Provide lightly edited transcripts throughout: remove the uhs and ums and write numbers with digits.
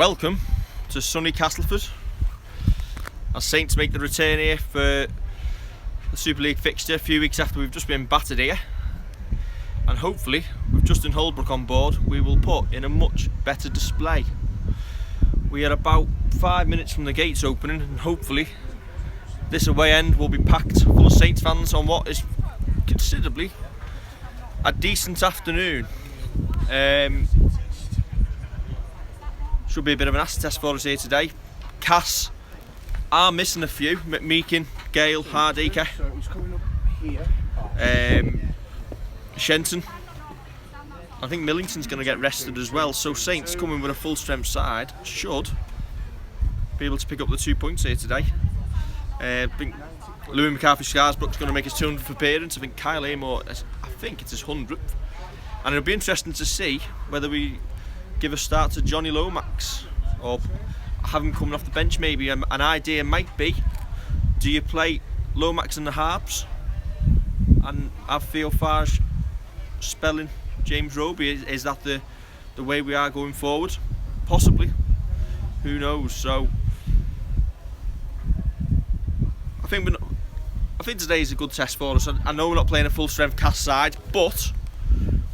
Welcome to sunny Castleford as Saints make the return here for the Super League fixture a few weeks after we've just been battered here, and hopefully with Justin Holbrook on board we will put in a much better display. We are about 5 minutes from the gates opening, and hopefully this away end will be packed full of Saints fans on what is considerably a decent afternoon. Should be a bit of an acid test for us here today. Cass are missing a few. McMeekin, Gale, Hardacre, Shenton. I think Millington's going to get rested as well. So Saints coming with a full strength side should be able to pick up the 2 points here today. I think Louis McCarthy-Scarsbrook's going to make his 200th appearance. I think Kyle Amor, I think it's his 100th. And it'll be interesting to see whether we give a start to Johnny Lomax or have him coming off the bench maybe. An idea might be, do you play Lomax in the halves and have Theo Farge spelling James Roby? Is that the way we are going forward? Possibly. Who knows? So I think today is a good test for us. I know we're not playing a full strength cast side, but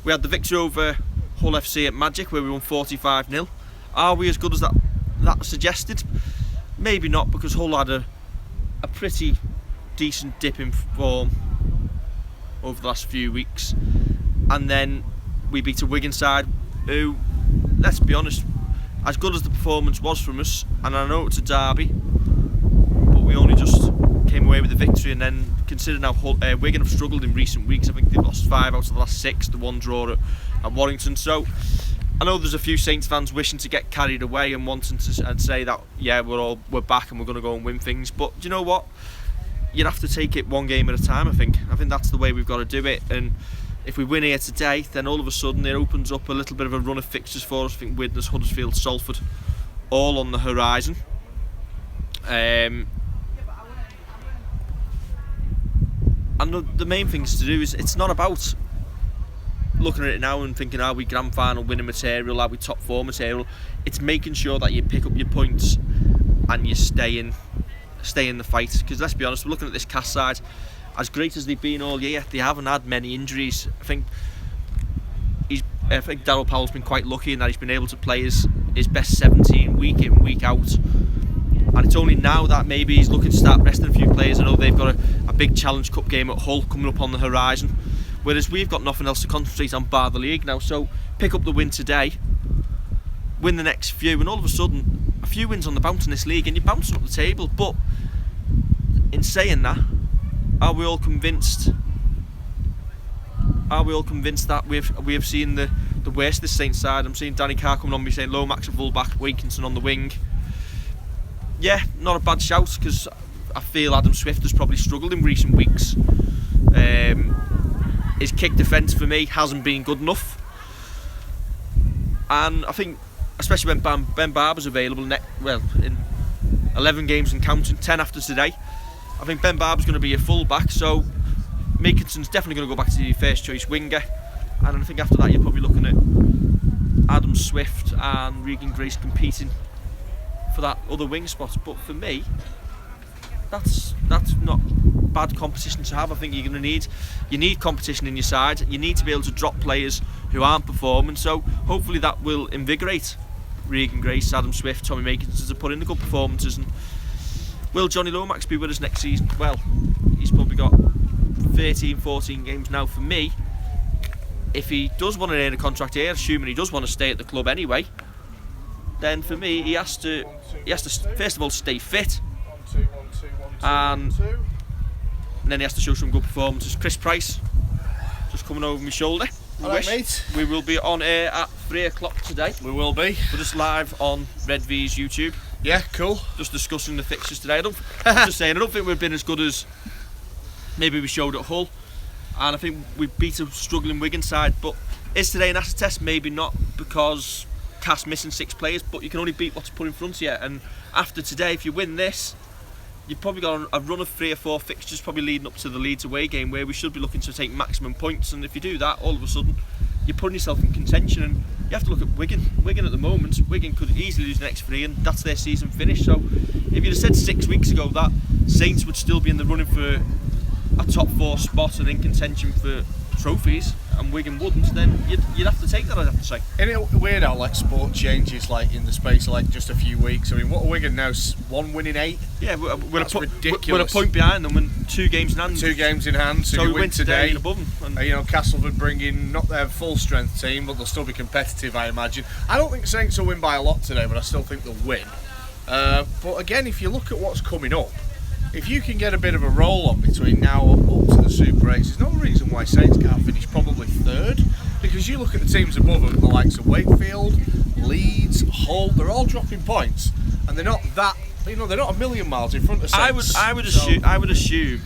we had the victory over Hull FC at Magic where we won 45-0. Are we as good as that suggested? Maybe not, because Hull had a pretty decent dip in form over the last few weeks, and then we beat a Wigan side who, let's be honest, as good as the performance was from us, and I know it's a derby, but we only just came away with the victory. And then considering how Wigan have struggled in recent weeks, I think they've lost 5 out of the last 6, the one draw at Warrington. So I know there's a few Saints fans wishing to get carried away and wanting to say that, yeah, we're back and we're going to go and win things, but do you know what, you'd have to take it one game at a time. I think that's the way we've got to do it. And if we win here today, then all of a sudden it opens up a little bit of a run of fixtures for us. I think Widnes, Huddersfield, Salford all on the horizon. And the main things to do is, it's not about looking at it now and thinking, are we grand final winning material, are we top 4 material? It's making sure that you pick up your points and you stay in the fight. Because let's be honest, we're looking at this cast side, as great as they've been all year, they haven't had many injuries. I think Darryl Powell's been quite lucky in that he's been able to play his best 17 week in, week out. And it's only now that maybe he's looking to start resting a few players. I know they've got a big Challenge Cup game at Hull coming up on the horizon, whereas we've got nothing else to concentrate on bar the league now. So pick up the win today, win the next few, and all of a sudden a few wins on the bounce in this league and you're bouncing up the table. But in saying that, are we all convinced that we have seen the worst of this Saints side? I'm seeing Danny Carr coming on me saying Lomax at full back, Wakinson on the wing. Yeah, not a bad shout, because I feel Adam Swift has probably struggled in recent weeks. His kick defence for me hasn't been good enough, and I think especially when Ben Barber's available in 11 games and counting, 10 after today, I think Ben Barber's going to be a full back, so Makinson's definitely going to go back to the first choice winger, and I think after that you're probably looking at Adam Swift and Regan Grace competing for that other wing spot. But for me, that's not bad competition to have. I think you need competition in your side. You need to be able to drop players who aren't performing, so hopefully that will invigorate Regan Grace, Adam Swift, Tommy Makinson to put in the good performances. And will Johnny Lomax be with us next season? Well, he's probably got 13-14 games now. For me, if he does want to earn a contract here, assuming he does want to stay at the club anyway, then for me he has to first of all stay fit, and then he has to show some good performances. Chris Price just coming over my shoulder. Hello, mate. We will be on air at 3 o'clock today. We will be. We're just live on Red V's YouTube. Yeah, cool. Just discussing the fixtures today. I'm just saying, I don't think we've been as good as maybe we showed at Hull, and I think we beat a struggling Wigan side. But is today an acid test? Maybe not, because Cass missing 6 players, but you can only beat what's put in front of you. And after today, if you win this, you've probably got a run of 3 or 4 fixtures probably leading up to the Leeds away game where we should be looking to take maximum points, and if you do that, all of a sudden you're putting yourself in contention, and you have to look at Wigan. Wigan at the moment, Wigan could easily lose the next 3 and that's their season finished. So if you'd have said 6 weeks ago that Saints would still be in the running for a top 4 spot and in contention for trophies, and Wigan wouldn't, then you'd have to take that, I'd have to say. Isn't it weird how like sport changes like in the space of like just a few weeks? I mean, what are Wigan now? 1 win in 8? Yeah, That's ridiculous. We're a point behind them and 2 games in hand. 2 games in hand, so you we win today. And above them. And you know, Castleford bring in not their full strength team, but they'll still be competitive, I imagine. I don't think Saints will win by a lot today, but I still think they'll win. But again, if you look at what's coming up, if you can get a bit of a roll on between now up to the Super 8s, there's no reason why Saints can't finish probably 3rd, because you look at the teams above them, the likes of Wakefield, Leeds, Hull, they're all dropping points, and they're not that, you know, they're not a million miles in front of Saints. I would assume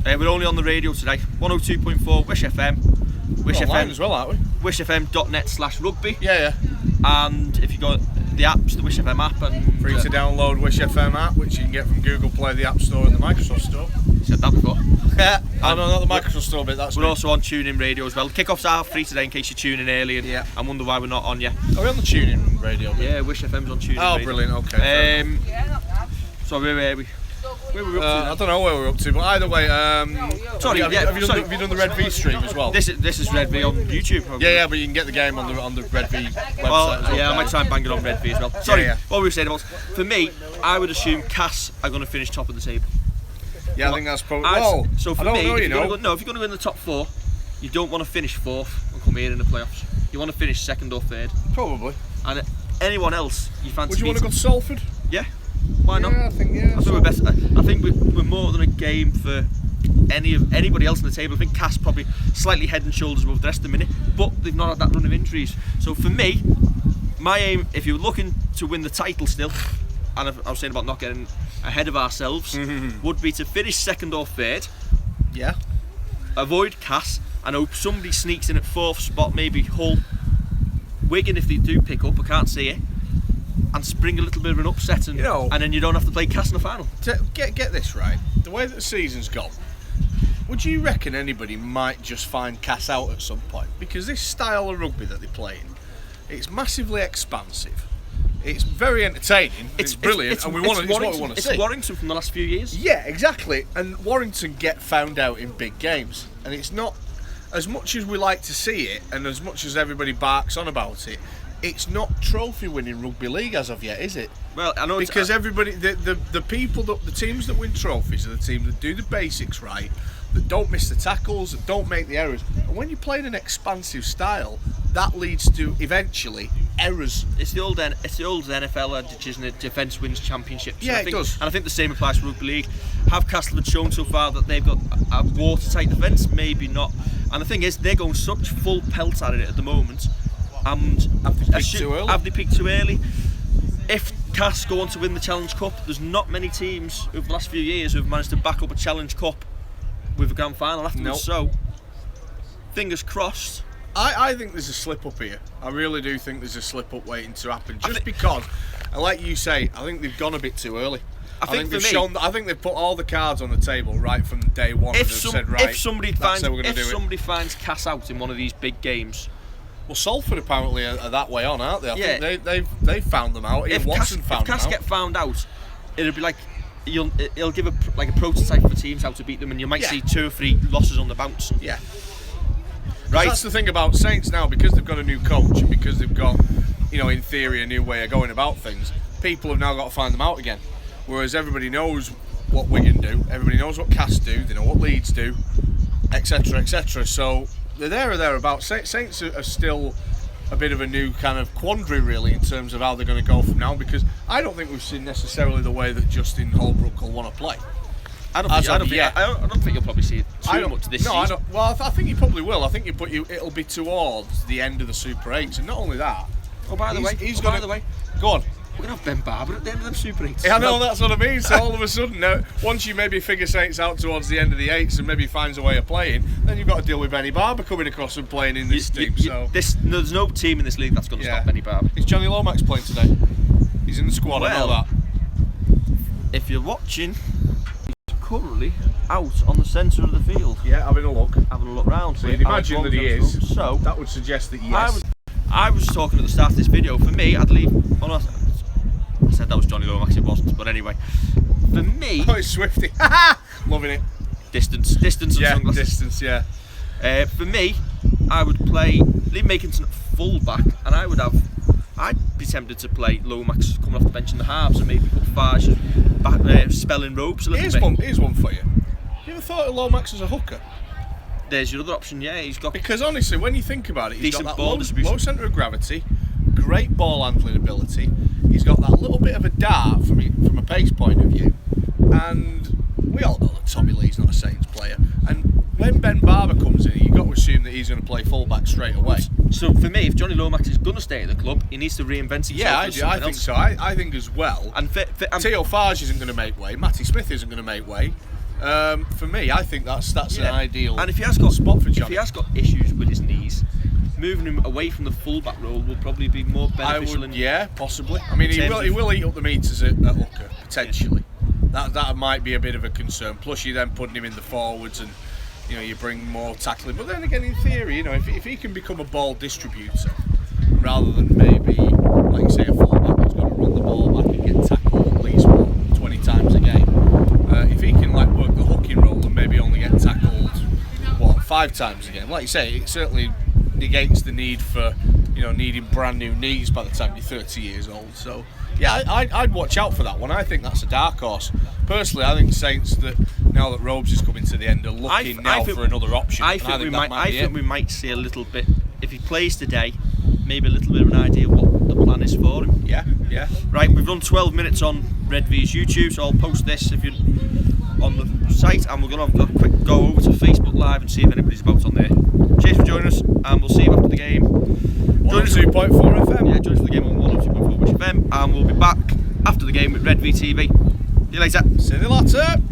we're only on the radio today, 102.4 Wish FM. Wish FM as well, aren't we? wishfm.net/rugby. Yeah. And if you got the apps, the Wish FM app, and free to download Wish FM app, which you can get from Google Play, the App Store, and the Microsoft Store. You said that before. Yeah, I know, not the Microsoft Store bit. We're also on TuneIn Radio as well. Kickoffs are free today in case you tune in early and wonder why we're not on yet. Are we on the TuneIn Radio bit? Yeah, Wish FM's on TuneIn. Oh, Radio. Brilliant. Okay. So where were we? Where were we up to? I don't know where we're up to, but either way, have you done the Red V stream as well? This is Red V on YouTube. Yeah, but you can get the game on the Red V website. Well, as well. yeah, I might try and bang it on Red V as well. Sorry, what were we saying about? For me, I would assume Cass are going to finish top of the table. Yeah, I think that's probably. So for me, if you're going to win the top 4, you don't want to finish 4th and come here in the playoffs. You want to finish 2nd or 3rd. Probably. And anyone else you fancy? Would you want to go to Salford? Yeah. Why not? Yeah, I think we're best. I think we're more than a game for anybody else on the table. I think Cass probably slightly head and shoulders above the rest of the minute, but they've not had that run of injuries. So for me, my aim, if you're looking to win the title still, and I was saying about not getting ahead of ourselves, would be to finish 2nd or 3rd. Yeah. Avoid Cass and hope somebody sneaks in at 4th spot, maybe Hull, Wigan if they do pick up. I can't see it. And spring a little bit of an upset, and then you don't have to play Cass in the final. Get this right. The way that the season's gone, would you reckon anybody might just find Cass out at some point? Because this style of rugby that they're playing, it's massively expansive. It's very entertaining. It's brilliant, and it's what we want to see. It's Warrington from the last few years. Yeah, exactly. And Warrington get found out in big games, and it's not as much as we like to see it, and as much as everybody barks on about it. It's not trophy-winning rugby league as of yet, is it? Well, I know because everybody, the teams that win trophies are the teams that do the basics right, that don't miss the tackles, that don't make the errors. And when you're playing an expansive style, that leads to eventually errors. It's the old NFL adage, isn't it? Defence wins championships. Yeah, it does. And I think the same applies to rugby league. Have Castleford shown so far that they've got a watertight defence? Maybe not. And the thing is, they're going such full pelt at it at the moment. And have they peaked too early? If Cass go on to win the Challenge Cup, there's not many teams over the last few years who have managed to back up a Challenge Cup with a grand final afterwards. So, fingers crossed. I think there's a slip up here. I really do think there's a slip up waiting to happen. Just because, like you say, I think they've gone a bit too early. I think they've put all the cards on the table right from day one. If somebody finds Cass out in one of these big games. Well, Salford apparently are that way on, aren't they? I think they've found them out. If Cass get found out, it'll be like it'll give a prototype for teams how to beat them, and you might see 2 or 3 losses on the bounce. Yeah. Right. That's the thing about Saints now, because they've got a new coach and because they've got, in theory, a new way of going about things. People have now got to find them out again. Whereas everybody knows what Wigan do, everybody knows what Cass do, they know what Leeds do, etc., etc. So they're there or thereabouts. Saints are still a bit of a new kind of quandary, really, in terms of how they're going to go from now, because I don't think we've seen necessarily the way that Justin Holbrook will want to play. I don't think you'll probably see it too much this season. Well, I think you probably will. I think it'll be towards the end of the Super 8s, and not only that. By the way, go on. We're going to have Ben Barber at the end of them Super 8s. Yeah, I know, that's what I mean. So all of a sudden, once you maybe figure Saints out towards the end of the 8s and maybe finds a way of playing, then you've got to deal with Benny Barber coming across and playing in this team. There's no team in this league that's going to stop Benny Barber. Is Johnny Lomax playing today? He's in the squad, I know that. If you're watching, currently out on the centre of the field. Yeah, having a look. Having a look round. So you'd imagine that he is. So that would suggest that yes. I was talking at the start of this video. For me, I'd leave. Oh no, I said that was Johnny Lomax. It wasn't. But anyway, for me, oh, it's Swifty. Loving it. Distance, and sunglasses. Distance. Yeah. For me, I would play Liam Makinson at full back, and I'd be tempted to play Lomax coming off the bench in the halves and maybe put Farge back spelling ropes a little bit. Here's one for you. You ever thought of Lomax as a hooker? There's your other option, yeah. He's got, because honestly, when you think about it, he's decent got that ball distribution, low centre of gravity, great ball handling ability. He's got that little bit of a dart from a pace point of view, and we all know that Tommy Lee's not a Saints player. And when Ben Barber comes in, you've got to assume that he's going to play full-back straight away. So for me, if Johnny Lomax is going to stay at the club, he needs to reinvent himself. Yeah, I think so. I think as well. And Theo Farge isn't going to make way. Matty Smith isn't going to make way. For me, I think that's an ideal. And if he has got spot for Johnny, if he has got issues with his knees, moving him away from the full-back role will probably be more beneficial. Yeah, possibly. I mean, he will eat up the meters at hooker potentially. Yeah. That might be a bit of a concern. Plus, you're then putting him in the forwards, and you bring more tackling. But then again, in theory, if he can become a ball distributor rather than maybe, like you say, a fullback who's got to run the ball back and get tackled at least 20 times a game. If he can work the hooking role and maybe only get tackled 5 times a game, like you say, it certainly negates the need for needing brand new knees by the time you're 30 years old. So yeah, I'd watch out for that one. I think that's a dark horse. Personally, I think Saints, that now that Robes is coming to the end, are looking for another option. I think we might see a little bit, if he plays today, maybe a little bit of an idea what the plan is for him. Yeah. Right, we've run 12 minutes on Red V's YouTube, so I'll post this if you're on the site, and we're going to have a quick go over to Facebook Live and see if anybody's about on there. Cheers for joining us, and we'll see you after the game. 102.4 FM. Yeah, join us for the game on 102.4 FM, and we'll be back after the game with Red V TV. See you later. See you later.